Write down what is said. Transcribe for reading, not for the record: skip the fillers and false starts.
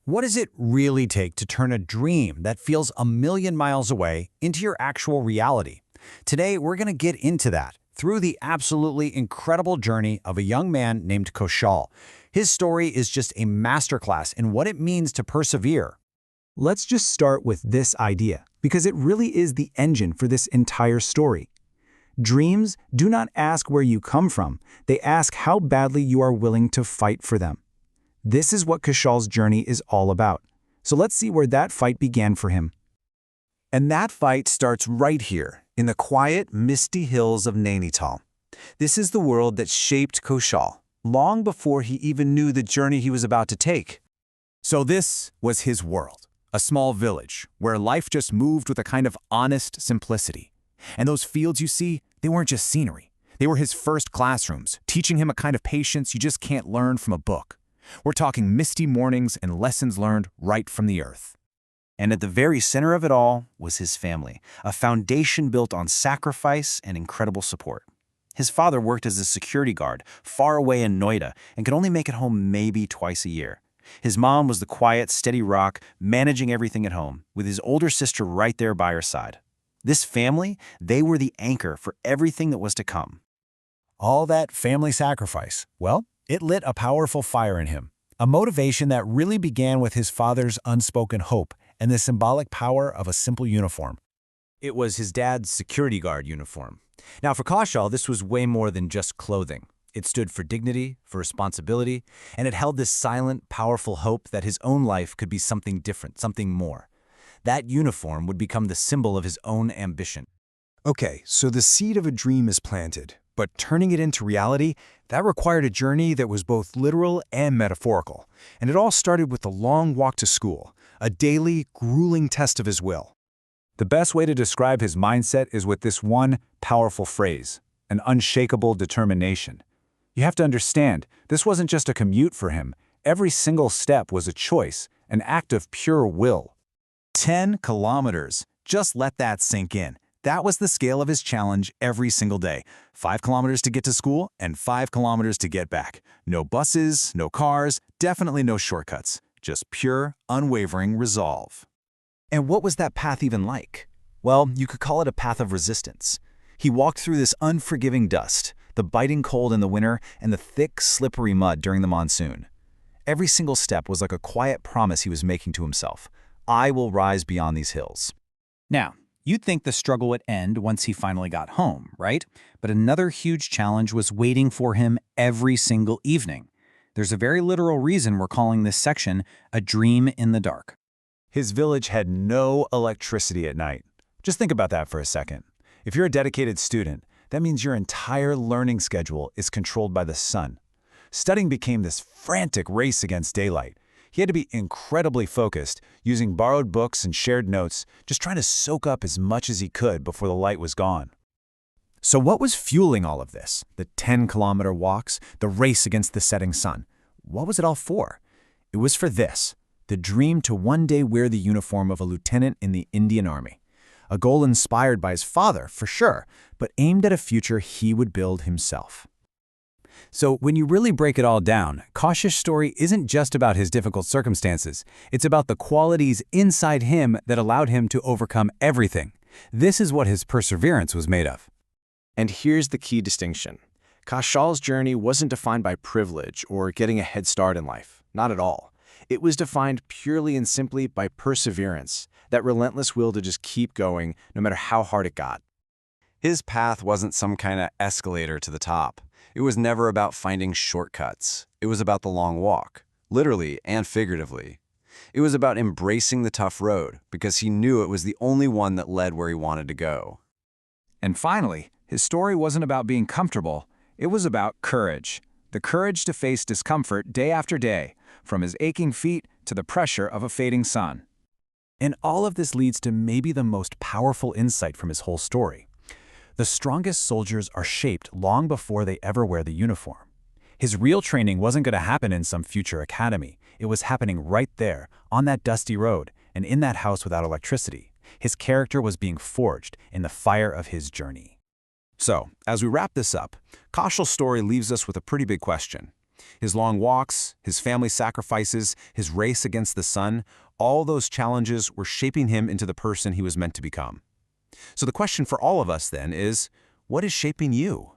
What does it really take to turn a dream that feels a million miles away into your actual reality? Today, we're going to get into that through the absolutely incredible journey of a young man named Kaushal. His story is just a masterclass in what it means to persevere. Let's just start with this idea, because it really is the engine for this entire story. Dreams do not ask where you come from, they ask how badly you are willing to fight for them. This is what Kaushal's journey is all about. So let's see where that fight began for him. And that fight starts right here, in the quiet, misty hills of Nainital. This is the world that shaped Kaushal, long before he even knew the journey he was about to take. So this was his world, a small village where life just moved with a kind of honest simplicity. And those fields you see, they weren't just scenery. They were his first classrooms, teaching him a kind of patience you just can't learn from a book. We're talking misty mornings and lessons learned right from the earth. And at the very center of it all was his family, a foundation built on sacrifice and incredible support. His father worked as a security guard far away in Noida and could only make it home maybe twice a year. His mom was the quiet, steady rock, managing everything at home, with his older sister right there by her side. This family, they were the anchor for everything that was to come. All that family sacrifice, well, it lit a powerful fire in him, a motivation that really began with his father's unspoken hope and the symbolic power of a simple uniform. It was his dad's security guard uniform. Now for Kaushal, this was way more than just clothing. It stood for dignity, for responsibility, and it held this silent, powerful hope that his own life could be something different, something more. That uniform would become the symbol of his own ambition. Okay, so the seed of a dream is planted, but turning it into reality, that required a journey that was both literal and metaphorical. And it all started with the long walk to school, a daily, grueling test of his will. The best way to describe his mindset is with this one powerful phrase, an unshakable determination. You have to understand, this wasn't just a commute for him. Every single step was a choice, an act of pure will. 10 kilometers. Just let that sink in. That was the scale of his challenge every single day. 5 kilometers to get to school and 5 kilometers to get back. No buses, no cars, definitely no shortcuts. Just pure, unwavering resolve. And what was that path even like? Well, you could call it a path of resistance. He walked through this unforgiving dust, the biting cold in the winter, and the thick, slippery mud during the monsoon. Every single step was like a quiet promise he was making to himself. I will rise beyond these hills. Now, you'd think the struggle would end once he finally got home, right? But another huge challenge was waiting for him every single evening. There's a very literal reason we're calling this section a dream in the dark. His village had no electricity at night. Just think about that for a second. If you're a dedicated student, that means your entire learning schedule is controlled by the sun. Studying became this frantic race against daylight. He had to be incredibly focused, using borrowed books and shared notes, just trying to soak up as much as he could before the light was gone. So what was fueling all of this? The 10-kilometer walks, the race against the setting sun. What was it all for? It was for this, the dream to one day wear the uniform of a lieutenant in the Indian Army. A goal inspired by his father, for sure, but aimed at a future he would build himself. So when you really break it all down, Kaushal's story isn't just about his difficult circumstances. It's about the qualities inside him that allowed him to overcome everything. This is what his perseverance was made of. And here's the key distinction. Kaushal's journey wasn't defined by privilege or getting a head start in life. Not at all. It was defined purely and simply by perseverance, that relentless will to just keep going no matter how hard it got. His path wasn't some kind of escalator to the top. It was never about finding shortcuts. It was about the long walk, literally and figuratively. It was about embracing the tough road because he knew it was the only one that led where he wanted to go. And finally, his story wasn't about being comfortable. It was about courage. The courage to face discomfort day after day, from his aching feet to the pressure of a fading sun. And all of this leads to maybe the most powerful insight from his whole story. The strongest soldiers are shaped long before they ever wear the uniform. His real training wasn't going to happen in some future academy. It was happening right there, on that dusty road, and in that house without electricity. His character was being forged in the fire of his journey. So, as we wrap this up, Kaushal's story leaves us with a pretty big question. His long walks, his family sacrifices, his race against the sun, all those challenges were shaping him into the person he was meant to become. So the question for all of us then is, what is shaping you?